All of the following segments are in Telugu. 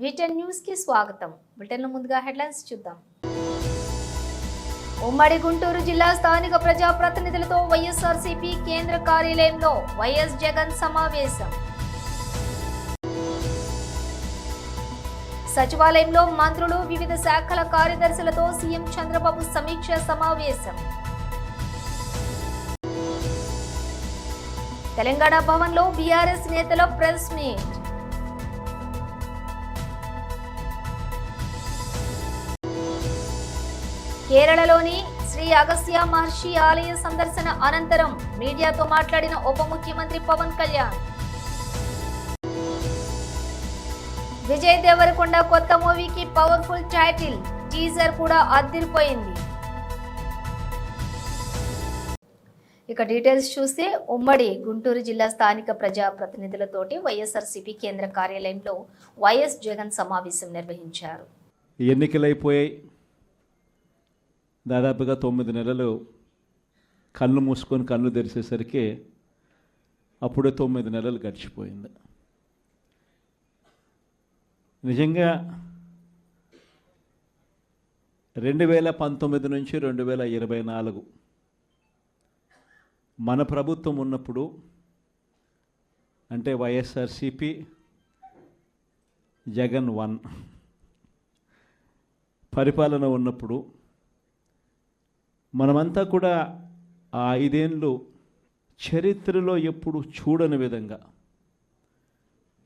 V10 న్యూస్ కి స్వాగతం. బులెటిన్లో ముందుగా హెడ్లైన్స్ చూద్దాం. ఉమ్మడి గుంటూరు జిల్లా స్థానిక ప్రజాప్రతినిధులతో వైఎస్ఆర్సీపీ కేంద్ర కార్యాలయంలో వైఎస్ జగన్ సమావేశం. సచివాలయంలో మంత్రులు వివిధ శాఖల కార్యదర్శులతో సీఎం చంద్రబాబు సమీక్ష సమావేశం. తెలంగాణ భవన్లో బీఆర్ఎస్ నేతల ప్రెస్ మీట్. కేరళలోని శ్రీ అగస్త్య మహర్షి ఆలయ సందర్శన అనంతరం మీడియాతో మాట్లాడిన ఉప ముఖ్యమంత్రి పవన్ కళ్యాణ్. విజయ్ దేవరకొండ కొత్త మూవీకి పవర్ఫుల్ టైటిల్, టీజర్ కూడా అదిరిపోయింది. ఇక డీటెయిల్స్ చూస్తే ఉమ్మడి గుంటూరు జిల్లా స్థానిక ప్రజాప్రతినిధులతోటి వైఎస్ఆర్సీపీ కేంద్ర కార్యాలయంలో వైఎస్ జగన్ సమావేశం నిర్వహించారు. ఎన్నికలైపోయాయి. దాదాపుగా 9 నెలలు కళ్ళు మూసుకొని కళ్ళు తెరిచేసరికి అప్పుడే 9 నెలలు గడిచిపోయింది. నిజంగా 2019 నుంచి 2024 మన ప్రభుత్వం ఉన్నప్పుడు, అంటే వైఎస్ఆర్సీపీ జగన్ 1 పరిపాలన ఉన్నప్పుడు మనమంతా కూడా ఆ 5 ఏళ్ళు చరిత్రలో ఎప్పుడు చూడని విధంగా,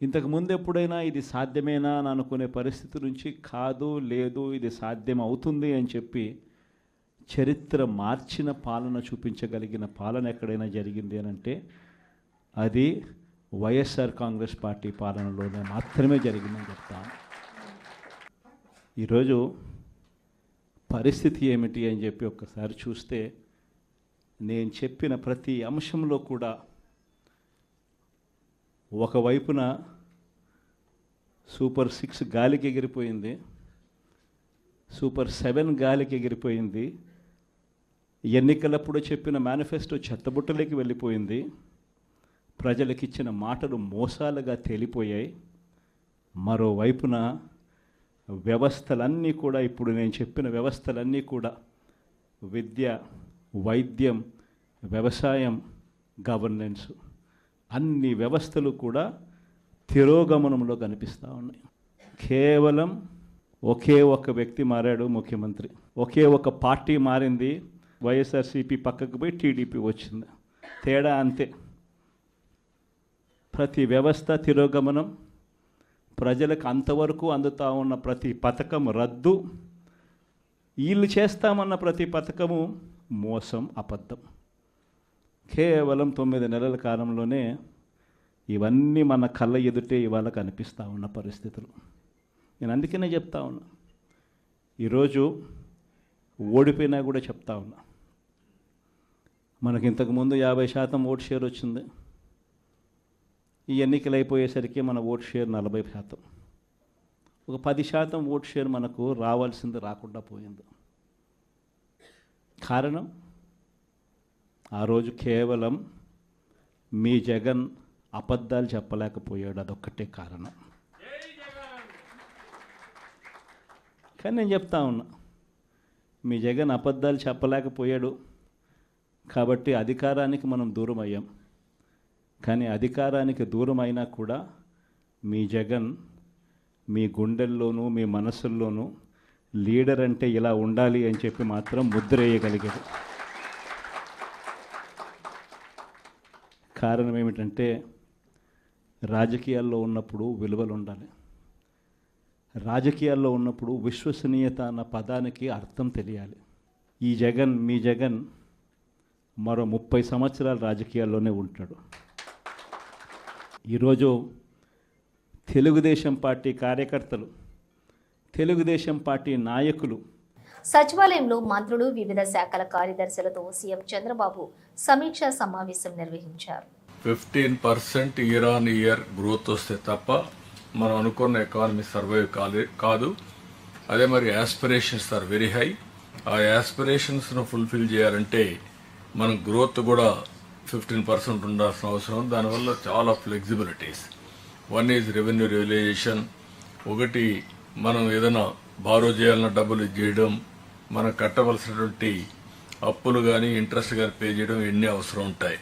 ఇంతకుముందు ఎప్పుడైనా ఇది సాధ్యమేనా అని అనుకునే పరిస్థితి నుంచి కాదు, లేదు, ఇది సాధ్యం అవుతుంది అని చెప్పి చరిత్ర మార్చిన పాలన చూపించగలిగిన పాలన ఎక్కడైనా జరిగింది అని అంటే అది వైఎస్ఆర్ కాంగ్రెస్ పార్టీ పాలనలోనే మాత్రమే జరిగిందని చెప్తాను. ఈరోజు పరిస్థితి ఏమిటి అని చెప్పి ఒక్కసారి చూస్తే, నేను చెప్పిన ప్రతి అంశంలో కూడా ఒకవైపున సూపర్ 6 గాలికి ఎగిరిపోయింది, సూపర్ 7 గాలికి ఎగిరిపోయింది, ఎన్నికలప్పుడు చెప్పిన మేనిఫెస్టో చెత్తబుట్టలోకి వెళ్ళిపోయింది, ప్రజలకు ఇచ్చిన మాటలు మోసాలుగా తేలిపోయాయి. మరోవైపున వ్యవస్థలన్నీ కూడా, ఇప్పుడు నేను చెప్పిన వ్యవస్థలన్నీ కూడా విద్య, వైద్యం, వ్యవసాయం, గవర్నెన్స్, అన్ని వ్యవస్థలు కూడా తిరోగమనంలో కనిపిస్తూ ఉన్నాయి. కేవలం ఒకే ఒక వ్యక్తి మారాడు, ముఖ్యమంత్రి. ఒకే ఒక పార్టీ మారింది, వైఎస్ఆర్సీపీ పక్కకు పోయి టీడీపీ వచ్చింది. తేడా అంతే. ప్రతి వ్యవస్థ తిరోగమనం, ప్రజలకు అంతవరకు అందుతూ ఉన్న ప్రతి పథకం రద్దు, వీళ్ళు చేస్తామన్న ప్రతి పథకము మోసం, అబద్ధం. కేవలం 9 నెలల కాలంలోనే ఇవన్నీ మన కళ్ళ ఎదుటే ఇవాళ కనిపిస్తూ ఉన్న పరిస్థితులు. నేను అందుకనే చెప్తా ఉన్నా, ఈరోజు ఓడిపోయినా కూడా చెప్తా ఉన్నా, మనకి ఇంతకుముందు 50% ఓట్ షేర్ వచ్చింది. ఈ ఎన్నికలు అయిపోయేసరికి మన ఓట్ షేర్ 40%. ఒక 10% ఓట్ షేర్ మనకు రావాల్సింది రాకుండా పోయింది. కారణం, ఆ రోజు కేవలం మీ జగన్ అబద్ధాలు చెప్పలేకపోయాడు, అదొక్కటే కారణం. కానీ నేను చెప్తా ఉన్నా, మీ జగన్ అబద్ధాలు చెప్పలేకపోయాడు కాబట్టి అధికారానికి మనం దూరం అయ్యాం. కానీ అధికారానికి దూరం అయినా కూడా మీ జగన్ మీ గుండెల్లోనూ మీ మనసుల్లోనూ లీడర్ అంటే ఇలా ఉండాలి అని చెప్పి మాత్రం ముద్ర వేయగలిగాడు. కారణం ఏమిటంటే, రాజకీయాల్లో ఉన్నప్పుడు విలువలు ఉండాలి. రాజకీయాల్లో ఉన్నప్పుడు విశ్వసనీయత అన్న పదానికి అర్థం తెలియాలి. ఈ జగన్, మీ జగన్ మరో 30 సంవత్సరాలు రాజకీయాల్లోనే ఉంటాడు. ఈరోజు తెలుగుదేశం పార్టీ కార్యకర్తలు, తెలుగుదేశం పార్టీ నాయకులు సచివాలయంలో మంత్రులు వివిధ శాఖల కార్యదర్శులతో సీఎం చంద్రబాబు సమీక్షా సమావేశం నిర్వహించారు. 15% ఇయర్ ఆన్ ఇయర్ గ్రోత్ వస్తే తప్ప మనం అనుకున్న ఎకానమీ సర్వైవ్ కాదు. అదే మరి యాస్పిరేషన్స్ ఆర్ వెరీ హై. ఆ యాస్పిరేషన్స్ను ఫుల్ఫిల్ చేయాలంటే మనం గ్రోత్ కూడా 15% ఉండాల్సిన అవసరం. దానివల్ల చాలా flexibilities. One is revenue realisation, ఒకటి, మనం ఏదైనా బారో చేయాలన్న డబ్బులు చేయడం, మనం కట్టవలసినటువంటి అప్పులు కానీ ఇంట్రెస్ట్ కానీ పే చేయడం ఎన్ని అవసరం ఉంటాయి.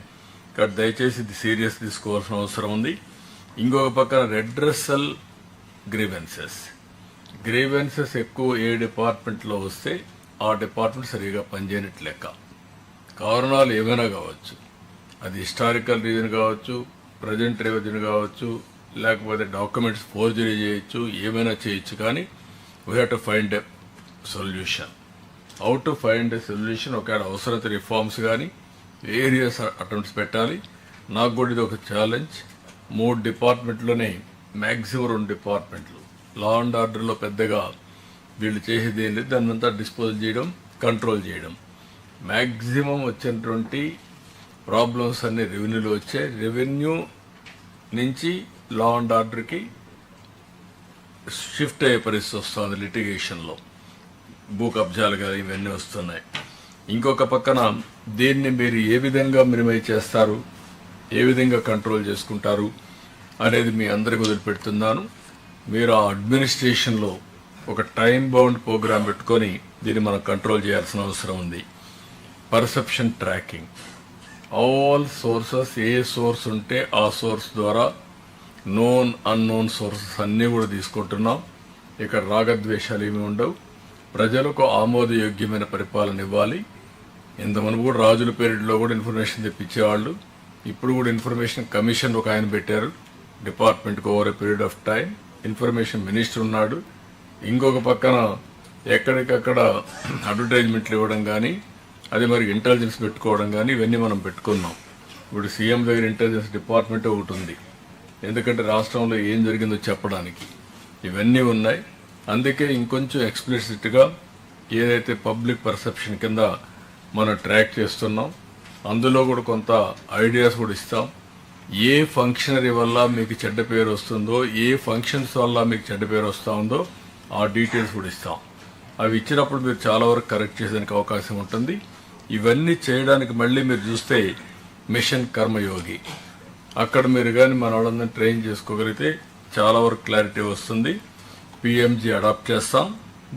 కాబట్టి దయచేసి ఇది సీరియస్ తీసుకోవాల్సిన అవసరం ఉంది. ఇంకొక పక్కన రెడ్రెసల్ గ్రీవెన్సెస్ ఎక్కువ ఏ డిపార్ట్మెంట్లో వస్తే ఆ డిపార్ట్మెంట్ సరిగా పనిచేయనట్లు లెక్క. కారణాలు ఏమైనా కావచ్చు, అది హిస్టారికల్ రీజన్ కావచ్చు, ప్రజెంట్ రీజన్ కావచ్చు, లేకపోతే డాక్యుమెంట్స్ ఫోర్జరీ చేయొచ్చు, ఏమైనా చేయొచ్చు. కానీ we have to find a solution. How to find a solution, ఒకవేళ అవసరత రిఫార్మ్స్ కానీ వేరియస్ అటెంప్ట్స్ పెట్టాలి. నాకు కూడా ఇది ఒక ఛాలెంజ్. 3 డిపార్ట్మెంట్లోనే మ్యాక్సిమం 2 డిపార్ట్మెంట్లు లా అండ్ ఆర్డర్లో పెద్దగా వీళ్ళు చేసేది ఏం లేదు, దాన్ని అంతా డిస్పోజ్ చేయడం, కంట్రోల్ చేయడం. మ్యాక్సిమం వచ్చినటువంటి ప్రాబ్లమ్స్ అన్ని రెవెన్యూలో వచ్చాయి. రెవెన్యూ నుంచి లా అండ్ ఆర్డర్కి షిఫ్ట్ అయ్యే పరిస్థితి వస్తుంది. లిటిగేషన్లో భూ కబ్జాలు కానీ ఇవన్నీ వస్తున్నాయి. ఇంకొక పక్కన దీన్ని మీరు ఏ విధంగా మినిమైజ్ చేస్తారు, ఏ విధంగా కంట్రోల్ చేసుకుంటారు అనేది మీ అందరికి వదిలిపెడుతున్నాను. మీరు ఆ అడ్మినిస్ట్రేషన్లో ఒక టైం బౌండ్ ప్రోగ్రామ్ పెట్టుకొని దీన్ని మనం కంట్రోల్ చేయాల్సిన అవసరం ఉంది. పర్సెప్షన్ ట్రాకింగ్, ఆల్ సోర్సెస్, ఏ సోర్స్ ఉంటే ఆ సోర్స్ ద్వారా నోన్ అన్నోన్ సోర్సెస్ అన్నీ కూడా తీసుకుంటున్నాం. ఇక్కడ రాగద్వేషాలు ఏమి ఉండవు. ప్రజలకు ఆమోదయోగ్యమైన పరిపాలన ఇవ్వాలి. ఇంతమంది కూడా రాజుల పీరియడ్లో కూడా ఇన్ఫర్మేషన్ తెప్పించేవాళ్ళు. ఇప్పుడు కూడా ఇన్ఫర్మేషన్ కమిషన్ ఒక ఆయన పెట్టారు డిపార్ట్మెంట్కి. Over a period of time information minister ఉన్నాడు. ఇంకొక పక్కన ఎక్కడికక్కడ అడ్వర్టైజ్మెంట్లు ఇవ్వడం కానీ, అదే మరి ఇంటెలిజెన్స్ పెట్టుకోవడం కానీ, ఇవన్నీ మనం పెట్టుకున్నాం. ఇప్పుడు సీఎం దగ్గర ఇంటెలిజెన్స్ డిపార్ట్మెంట్ ఒకటి ఉంది, ఎందుకంటే రాష్ట్రంలో ఏం జరిగిందో చెప్పడానికి. ఇవన్నీ ఉన్నాయి. అందుకే ఇంకొంచెం ఎక్స్ప్లిసిట్గా ఏదైతే పబ్లిక్ పర్సెప్షన్ కింద మనం ట్రాక్ చేస్తున్నాం, అందులో కూడా కొంత ఐడియాస్ కూడా ఇస్తాం. ఏ ఫంక్షనరీ వల్ల మీకు చెడ్డ పేరు వస్తుందో, ఏ ఫంక్షన్స్ వల్ల మీకు చెడ్డ పేరు వస్తూ ఉందో ఆ డీటెయిల్స్ కూడా ఇస్తాం. అవి ఇచ్చినప్పుడు మీరు చాలా వరకు కరెక్ట్ చేసేందుకు అవకాశం ఉంటుంది. ఇవన్నీ చేయడానికి మళ్ళీ మీరు చూస్తే మిషన్ కర్మయోగి, అక్కడ మీరు కానీ మన వాళ్ళందరినీ ట్రైన్ చేసుకోగలిగితే చాలా వరకు క్లారిటీ వస్తుంది. పిఎంజీ అడాప్ట్ చేస్తాం.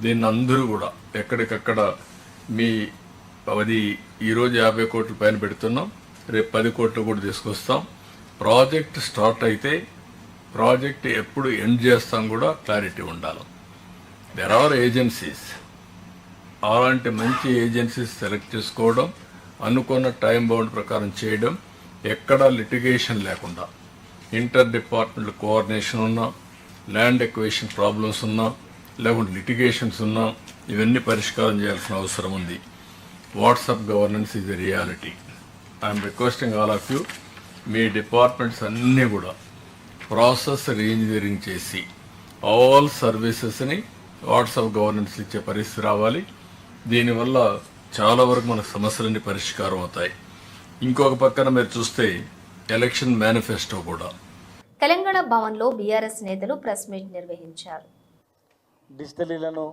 దీన్ని అందరూ కూడా ఎక్కడికక్కడ మీ అది ఈరోజు 50 కోట్ల పైన పెడుతున్నాం, రేపు 10 కోట్లు కూడా తీసుకొస్తాం. ప్రాజెక్ట్ స్టార్ట్ అయితే ప్రాజెక్ట్ ఎప్పుడు ఎండ్ చేస్తాం కూడా క్లారిటీ ఉండాలి. దెర్ ఆర్ ఏజెన్సీస్, అలాంటి మంచి ఏజెన్సీస్ సెలెక్ట్ చేసుకోవడం, అనుకున్న టైం బౌండ్ ప్రకారం చేయడం, ఎక్కడా లిటిగేషన్ లేకుండా, ఇంటర్ డిపార్ట్మెంట్ కోఆర్డినేషన్ ఉన్నా, ల్యాండ్ ఎక్వేషన్ ప్రాబ్లమ్స్ ఉన్నా, లేకుంటే లిటిగేషన్స్ ఉన్నా, ఇవన్నీ పరిష్కారం చేయాల్సిన అవసరం ఉంది. WhatsApp governance is a reality. I'm requesting all of you, me departments అన్నీ కూడా ప్రాసెస్ రీఇంజనీరింగ్ చేసి ఆల్ సర్వీసెస్ని వాట్సాప్ గవర్నెన్స్ ఇచ్చే పరిస్థితి రావాలి. దీనివల్ల చాలా వరకు మన సమస్యలన్నీ పరిష్కారం అవుతాయి. ఇంకొక పక్కన మీరు చూస్తే ఎలక్షన్ మేనిఫెస్టో కూడా. తెలంగాణ భవన్లో బీఆర్ఎస్ నేతలు ప్రెస్ మీట్ నిర్వహించారు. డిజిటల్ ఇళ్లను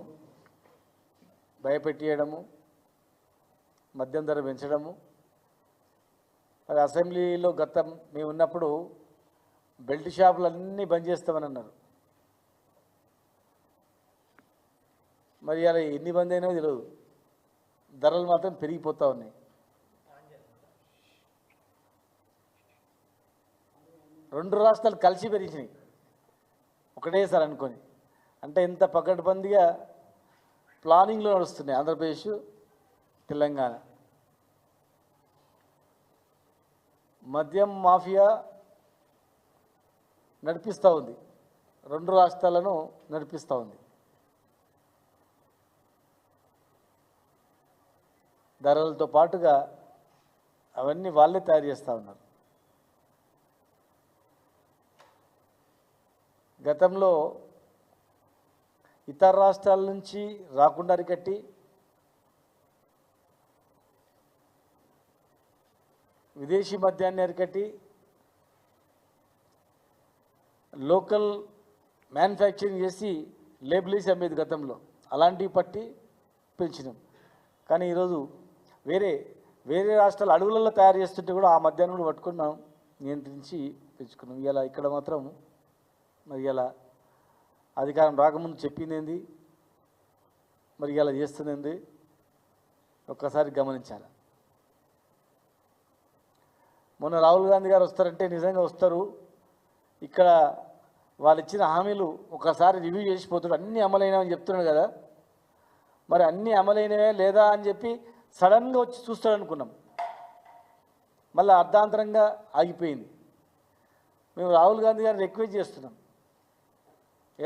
భయపెట్టేయడము, మద్యం ధర పెంచడము. మరి అసెంబ్లీలో గతం మేము ఉన్నప్పుడు బెల్ట్ షాపులు అన్నీ బంద్ చేస్తామని అన్నారు. మరి అలా ఎన్ని బంద్ అయినా తెలియదు, ధరలు మాత్రం పెరిగిపోతూ ఉన్నాయి. రెండు రాష్ట్రాలు కలిసి పెరిగినాయి ఒకటేసారి అనుకొని. అంటే ఎంత పకడ్బందీగా ప్లానింగ్లో నడుస్తున్నాయి ఆంధ్రప్రదేశ్, తెలంగాణ. మద్యం మాఫియా నడిపిస్తూ ఉంది, రెండు రాష్ట్రాలను నడిపిస్తూ ఉంది. ధరలతో పాటుగా అవన్నీ వాళ్ళే తయారు చేస్తూ ఉన్నారు. గతంలో ఇతర రాష్ట్రాల నుంచి రాకుండా అరికట్టి విదేశీ మద్యాన్ని అరికట్టి లోకల్ మ్యానుఫ్యాక్చరింగ్ చేసి లేబుల్ వేసి అమ్మేది గతంలో. అలాంటివి పట్టి పెంచినాం. కానీ ఈరోజు వేరే వేరే రాష్ట్రాలు అడవులలో తయారు చేస్తుంటే కూడా ఆ మద్యాన్ని కూడా పట్టుకున్నాం, నియంత్రించి పెంచుకున్నాం. ఇలా ఇక్కడ మాత్రం మరి ఇలా అధికారం రాకముందు చెప్పింది ఏంది, మరి ఇలా చేస్తుంది ఒక్కసారి గమనించాలి. మొన్న రాహుల్ గాంధీ గారు వస్తారంటే నిజంగా వస్తారు, ఇక్కడ వాళ్ళు ఇచ్చిన హామీలు ఒకసారి రివ్యూ చేసిపోతాడు, అన్నీ అమలైనవని చెప్తున్నాడు కదా, మరి అన్నీ అమలైనవే లేదా అని చెప్పి సడన్గా వచ్చి చూస్తాడు అనుకున్నాం, మళ్ళీ అర్ధాంతరంగా ఆగిపోయింది. మేము రాహుల్ గాంధీ గారిని రిక్వెస్ట్ చేస్తున్నాం,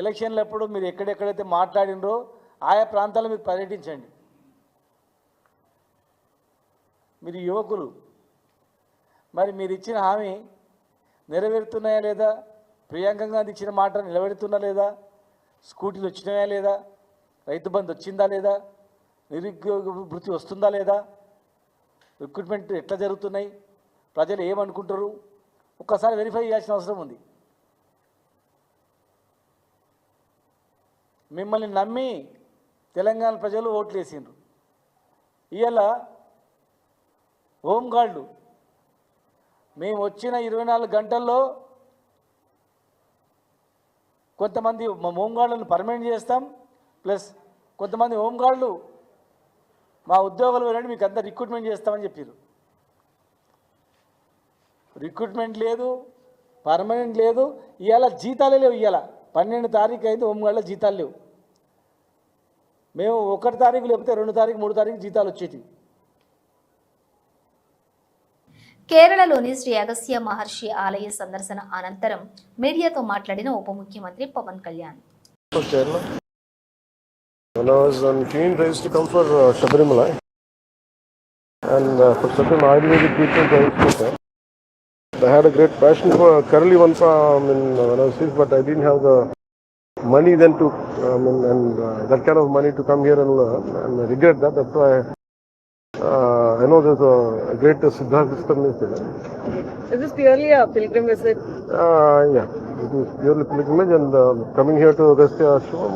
ఎలక్షన్లప్పుడు మీరు ఎక్కడెక్కడైతే మాట్లాడినరో ఆయా ప్రాంతాల్లో మీరు పర్యటించండి. మీరు యువకులు, మరి మీరు ఇచ్చిన హామీ నెరవేరుతున్నాయా లేదా, ప్రియాంక గాంధీ ఇచ్చిన మాట నిలబెడుతున్నా లేదా, స్కూటీలు వచ్చినాయా లేదా, రైతు బంధు వచ్చిందా లేదా, నిరుద్యోగ వృత్తి వస్తుందా లేదా, రిక్రూట్మెంట్ ఎట్లా జరుగుతున్నాయి, ప్రజలు ఏమనుకుంటారు, ఒక్కసారి వెరిఫై చేయాల్సిన అవసరం ఉంది. మిమ్మల్ని నమ్మి తెలంగాణ ప్రజలు ఓట్లు వేసిండ్రు. ఇవాళ హోంగార్డులు మేము వచ్చిన 24 గంటల్లో కొంతమంది హోంగార్డులను పర్మనెంట్ చేస్తాం, ప్లస్ కొంతమంది హోంగార్డులు మా ఉద్యోగాలు వెళ్ళండి మీకు అంతా రిక్రూట్మెంట్ చేస్తామని చెప్పారు. రిక్రూట్మెంట్ లేదు, పర్మనెంట్ లేదు, ఇవాళ జీతాలే లేవు. ఇవాళ 12 తారీఖు అయింది, హోంగార్డుల జీతాలు లేవు. మేము 1 తారీఖు లేకపోతే 2 తారీఖు 3 తారీఖు జీతాలు వచ్చేటివి. కేరళలోని శ్రీ అగస్త్య మహర్షి ఆలయ సందర్శన అనంతరం మీడియాతో మాట్లాడిన ఉప ముఖ్యమంత్రి Pawan Kalyan. When I was on keen race to come for Shabarimala, and for certain Ayurvedic treatment I used to take. I had a great passion for Kerala when I was sick, but I didn't have the money then to that kind of money to come here and learn, and I regret that. That's why I know there's a great Siddhartha system is there. Is this purely a pilgrim visit? Yeah, it is purely pilgrimage, and coming here to Agastya Ashram,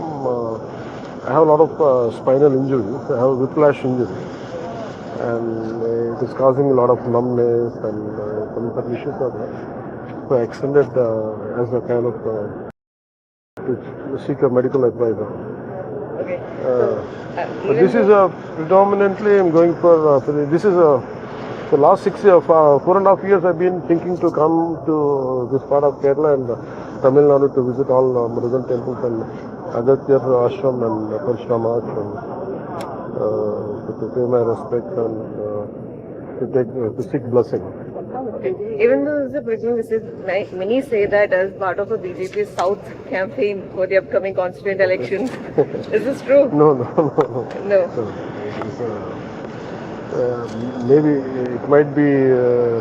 I have a lot of spinal injuries. I have a whiplash injury, and it is causing a lot of numbness and some issues are there. So I extended as a kind of to seek a medical advisor. Okay. But this is predominantly I'm going for this is the last 4.5 years I've been thinking to come to this part of Kerala and Tamil Nadu to visit all Murugan temples and Agastya Ashram and Parishrama Ashram to pay my respects and to seek blessing. Okay. Even though this is a pilgrim visit, many say that as part of a BJP South campaign for the upcoming constituent elections. Is this true? No. No. Maybe it might be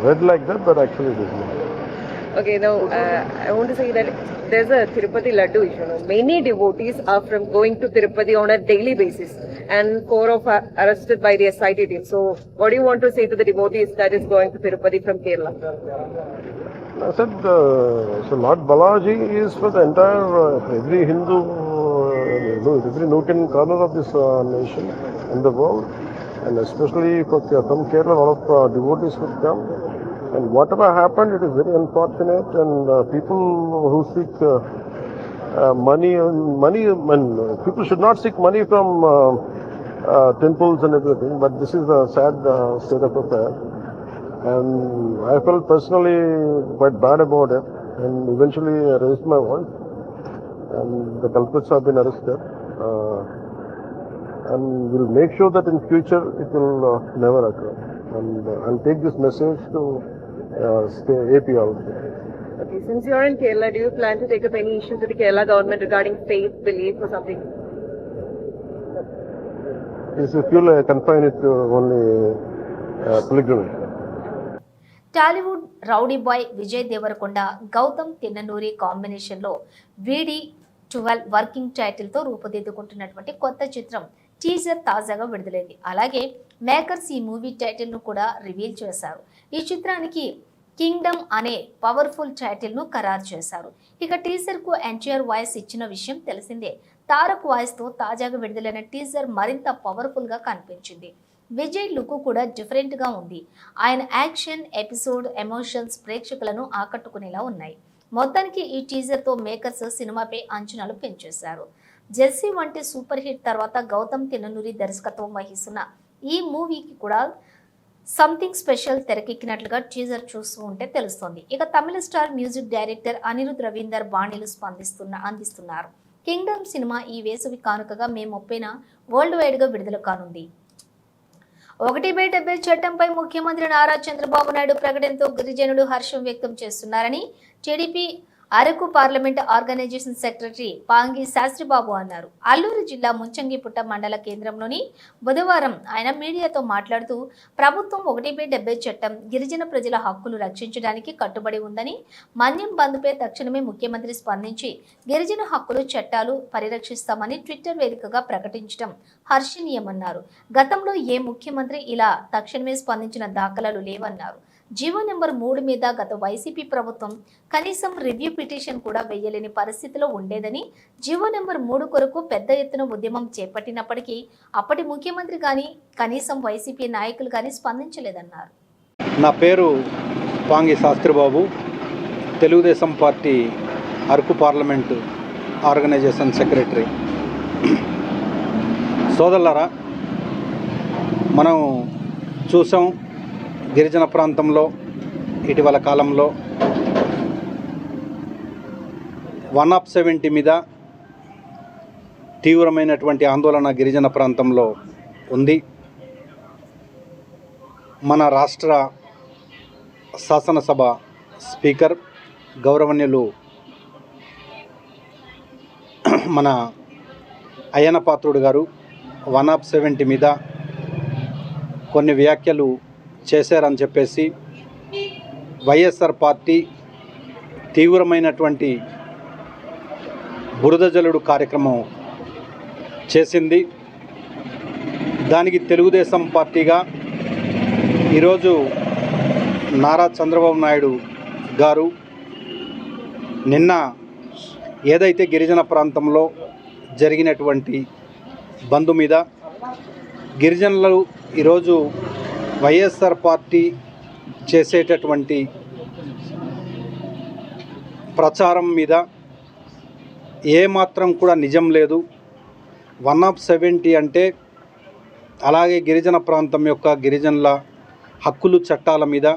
read like that, but actually it is not. Okay, now I want to say that there's a Tirupati Laddu issue. Many devotees are from going to Tirupati on a daily basis, and 4 of arrested by the SIT team. So, what do you want to say to the devotees that is going to Tirupati from Kerala? I said, so Lord Balaji is for the entire, every Hindu, every nook and corner of this nation in the world, and especially for from Kerala, a lot of devotees would come. And whatever happened, it is very unfortunate, and people who seek money, people should not seek money from temples and everything, but this is a sad state of affairs. And I felt personally quite bad about it, and eventually I raised my voice, and the culprits have been arrested. And we'll make sure that in future it will never occur. And I'll take this message to AP also. Okay, since you're in Kerala, do you plan to take up any issue to the Kerala government regarding faith, belief or something? Yes, if you'll confine it to only pilgrimage. Tollywood rowdy boy Vijay Deverakonda Gautam Tinnanuri కాంబినేషన్లో వీడి 12 వర్కింగ్ టైటిల్తో రూపుదిద్దుకుంటున్నటువంటి కొత్త చిత్రం టీజర్ తాజాగా విడుదలైంది. అలాగే మేకర్స్ ఈ మూవీ టైటిల్ను కూడా రివీల్ చేశారు. ఈ చిత్రానికి కింగ్డమ్ అనే పవర్ఫుల్ టైటిల్ను ఖరారు చేశారు. ఇక టీజర్కు ఎన్టీఆర్ వాయిస్ ఇచ్చిన విషయం తెలిసిందే. తారక్ వాయిస్తో తాజాగా విడుదలైన టీజర్ మరింత పవర్ఫుల్గా కనిపించింది. విజయ్ లుక్ కూడా డిఫరెంట్గా ఉంది. ఆయన యాక్షన్, ఎపిసోడ్, ఎమోషన్స్ ప్రేక్షకులను ఆకట్టుకునేలా ఉన్నాయి. మొత్తానికి ఈ టీజర్తో మేకర్స్ సినిమాపై అంచనాలు పెంచేశారు. జెర్సీ వంటి సూపర్ హిట్ తర్వాత గౌతమ్ తిన్ననూరి దర్శకత్వం వహిస్తున్న ఈ మూవీకి కూడా సంథింగ్ స్పెషల్ తెరకెక్కినట్లుగా టీజర్ చూస్తూ ఉంటే తెలుస్తోంది. ఇక Tamil star music director Anirudh Ravichander బాణీలు అందిస్తున్నారు. కింగ్డమ్ సినిమా ఈ వేసవి కానుకగా మే 30న వరల్డ్ వైడ్ గా విడుదల కానుంది. 1/70 చట్టంపై ముఖ్యమంత్రి నారా చంద్రబాబు నాయుడు ప్రకటనతో గిరిజనులు హర్షం వ్యక్తం చేస్తున్నారని TDP Araku parliament organisation secretary Pangi Sastribabu అన్నారు. అల్లూరు జిల్లా ముంచంగిపుట్ట మండల కేంద్రంలోని బుధవారం ఆయన మీడియాతో మాట్లాడుతూ ప్రభుత్వం 1/70 చట్టం గిరిజన ప్రజల హక్కులు రక్షించడానికి కట్టుబడి ఉందని, మన్యం బంద్పై తక్షణమే ముఖ్యమంత్రి స్పందించి గిరిజన హక్కులు చట్టాలు పరిరక్షిస్తామని ట్విట్టర్ వేదికగా ప్రకటించడం హర్షణీయమన్నారు. గతంలో ఏ ముఖ్యమంత్రి ఇలా తక్షణమే స్పందించిన దాఖలాలు లేవన్నారు. జీవో నెంబర్ 3 మీద గత వైసీపీ ప్రభుత్వం కనీసం రివ్యూ పిటిషన్ కూడా వేయలేని పరిస్థితిలో ఉండేదని, జీవో నెంబర్ 3 కొరకు పెద్ద ఎత్తున ఉద్యమం చేపట్టినప్పటికీ అప్పటి ముఖ్యమంత్రి కానీ కనీసం వైసీపీ నాయకులు కానీ స్పందించలేదన్నారు. నా పేరు Pangi Sastribabu, Telugu Desam party Araku parliament organisation secretary. సోదరులారా, మనం చూసాం గిరిజన ప్రాంతంలో ఇటీవల కాలంలో 170 మీద తీవ్రమైనటువంటి ఆందోళన గిరిజన ప్రాంతంలో ఉంది. మన రాష్ట్ర శాసనసభ స్పీకర్ గౌరవనీయులు మన అయ్యన్న పాత్రుడు గారు 170 మీద కొన్ని వ్యాఖ్యలు చేశారని చెప్పేసి వైఎస్ఆర్ పార్టీ తీవ్రమైనటువంటి బురదజల్లుడు కార్యక్రమం చేసింది. దానికి తెలుగుదేశం పార్టీగా ఈరోజు నారా చంద్రబాబు నాయుడు గారు నిన్న ఏదైతే గిరిజన ప్రాంతంలో జరిగినటువంటి బంద్ మీద గిరిజనులు ఈరోజు వైఎస్ఆర్ పార్టీ చేసేటటువంటి ప్రచారం మీద ఏమాత్రం కూడా నిజం లేదు. 170 అంటే అలాగే గిరిజన ప్రాంతం యొక్క గిరిజనుల హక్కులు చట్టాల మీద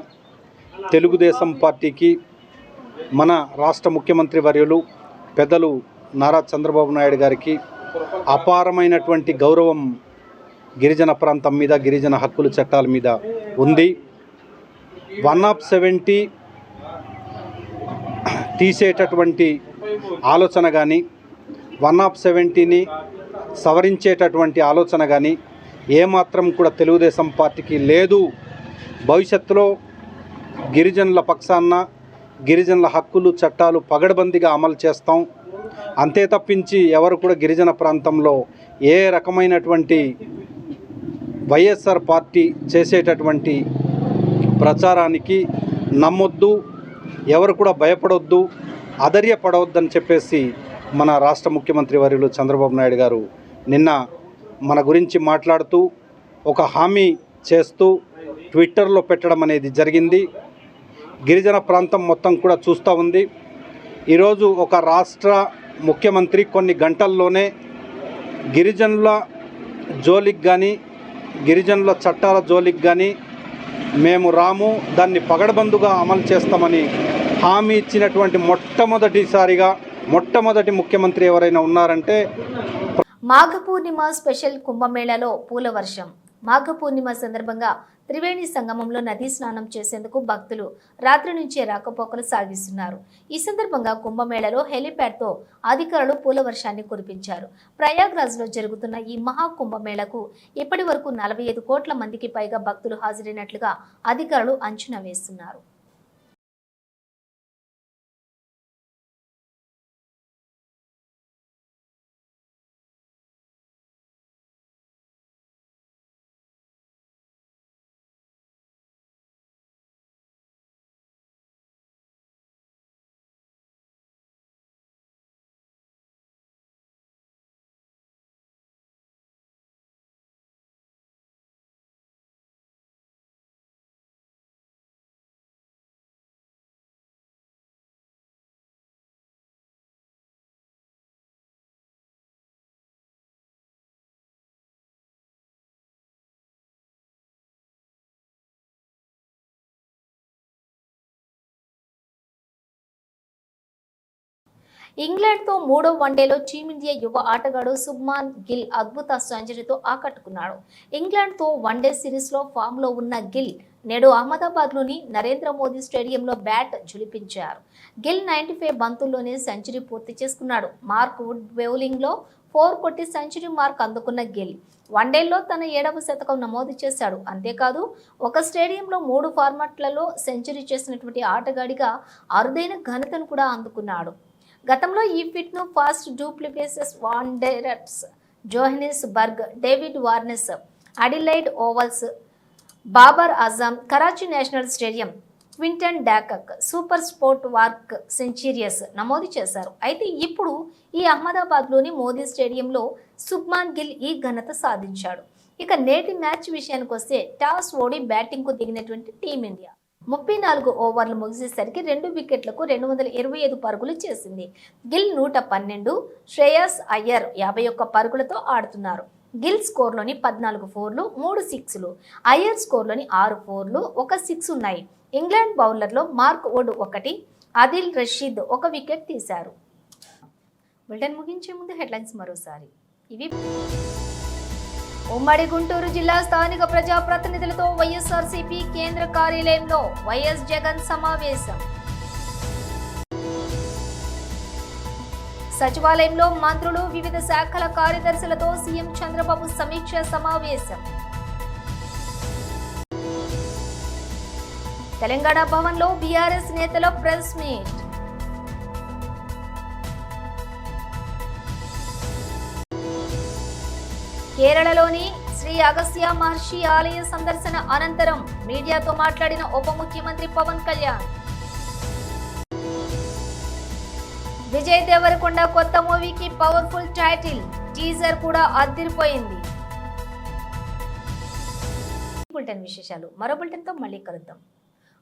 తెలుగుదేశం పార్టీకి మన రాష్ట్ర ముఖ్యమంత్రి వర్యులు పెద్దలు నారా చంద్రబాబు నాయుడు గారికి అపారమైనటువంటి గౌరవం గిరిజన ప్రాంతం మీద, గిరిజన హక్కుల చట్టాల మీద ఉంది. 170 తీసేటటువంటి ఆలోచన కానీ, 170ని సవరించేటటువంటి ఆలోచన కానీ ఏమాత్రం కూడా తెలుగుదేశం పార్టీకి లేదు. భవిష్యత్తులో గిరిజనుల పక్షాన గిరిజనుల హక్కులు చట్టాలు పగడబందీగా అమలు చేస్తాం. అంతే తప్పించి ఎవరు కూడా గిరిజన ప్రాంతంలో ఏ రకమైనటువంటి వైఎస్ఆర్ పార్టీ చేసేటటువంటి ప్రచారానికి నమ్మొద్దు, ఎవరు కూడా భయపడొద్దు, అధైర్యపడవద్దని చెప్పేసి మన రాష్ట్ర ముఖ్యమంత్రి వర్యులు చంద్రబాబు నాయుడు గారు నిన్న మన గురించి మాట్లాడుతూ ఒక హామీ చేస్తూ ట్విట్టర్లో పెట్టడం అనేది జరిగింది. గిరిజన ప్రాంతం మొత్తం కూడా చూస్తూ ఉంది. ఈరోజు ఒక రాష్ట్ర ముఖ్యమంత్రి కొన్ని గంటల్లోనే గిరిజనుల జోలికి కానీ, గిరిజనుల చట్టాల జోలికి కానీ మేము రాము, దాన్ని పగడబందుగా అమలు చేస్తామని హామీ ఇచ్చినటువంటి మొట్టమొదటి ముఖ్యమంత్రి ఎవరైనా ఉన్నారంటే మాఘ పూర్ణిమ స్పెషల్ కుంభమేళాలో పూల వర్షం. మాఘ పూర్ణిమ సందర్భంగా త్రివేణి సంగమంలో నదీ స్నానం చేసేందుకు భక్తులు రాత్రి నుంచే రాకపోకలు సాగిస్తున్నారు. ఈ సందర్భంగా కుంభమేళాలో హెలిప్యాడ్తో అధికారులు పూల వర్షాన్ని కురిపించారు. ప్రయాగ్రాజ్లో జరుగుతున్న ఈ మహా కుంభమేళకు ఇప్పటి వరకు 45 కోట్ల మందికి పైగా భక్తులు హాజరైనట్లుగా అధికారులు అంచనా వేస్తున్నారు. ఇంగ్లాండ్తో 3వ వన్డేలో టీమిండియా యువ ఆటగాడు శుభ్మాన్ గిల్ అద్భుత సెంచరీతో ఆకట్టుకున్నాడు. ఇంగ్లాండ్తో వన్డే సిరీస్లో ఫామ్లో ఉన్న గిల్ నేడు అహ్మదాబాద్లోని నరేంద్ర మోదీ స్టేడియంలో బ్యాట్ ఝుళిపించారు. గిల్ 95 బంతుల్లోనే సెంచరీ పూర్తి చేసుకున్నాడు. మార్క్ వుడ్ బౌలింగ్లో 4 కొట్టి సెంచరీ మార్క్ అందుకున్న గిల్ వన్డేల్లో తన 7వ శతకం నమోదు చేశాడు. అంతేకాదు ఒక స్టేడియంలో 3 ఫార్మాట్లలో సెంచరీ చేసినటువంటి ఆటగాడిగా అరుదైన ఘనతను కూడా అందుకున్నాడు. గతంలో ఈ ఫిట్ను ఫాస్ట్ డూప్లికేసెస్ Wanderers Johannesburg, David Warner, Adelaide Oval, Babar Azam, Karachi national stadium, Quinton de Kock, super sport park centuries నమోదు చేశారు. అయితే ఇప్పుడు ఈ అహ్మదాబాద్లోని మోదీ స్టేడియంలో శుభ్మాన్ గిల్ ఈ ఘనత సాధించాడు. ఇక నేటి మ్యాచ్ విషయానికి వస్తే టాస్ ఓడి బ్యాటింగ్కు దిగినటువంటి టీమిండియా 34 ఓవర్లు ముగిసేసరికి 2 వికెట్లకు 225 పరుగులు చేసింది. గిల్ 112, శ్రేయస్ అయ్యర్ 51 పరుగులతో ఆడుతున్నారు. గిల్ స్కోర్లోని 14 ఫోర్లు, 3 సిక్స్లు, అయ్యర్ స్కోర్లోని 6 ఫోర్లు, 1 సిక్స్ ఉన్నాయి. ఇంగ్లాండ్ బౌలర్లో Mark Wood 1, Adil Rashid 1 wicket తీశారు. బులెటిన్ ముగించే ముందు హెడ్లైన్స్ మరోసారి. ఇవి ఉమ్మడి గుంటూరు జిల్లా స్థానిక ప్రజాప్రతినిధులతో వైఎస్ఆర్సీపీ కేంద్ర కార్యాలయంలో వైఎస్ జగన్ సమావేశం. సచివాలయంలో మంత్రులు, వివిధ శాఖల కార్యదర్శులతో సీఎం చంద్రబాబు సమీక్ష సమావేశం. తెలంగాణ భవన్లో బీఆర్ఎస్ నేతల ప్రెస్ మీట్. కేరళలోని శ్రీ అగస్త్య మహర్షి ఆలయ సందర్శన అనంతరం మీడియాతో మాట్లాడిన ఉప ముఖ్యమంత్రి పవన్ కళ్యాణ్. విజయ్ దేవరకొండ కొత్త మూవీకి పవర్ఫుల్ టైటిల్, టీజర్ కూడా అదిరిపోయింది. బులెటిన్ విశేషాలు మరో బులెటిన్తో మళ్ళీ కలుద్దాం.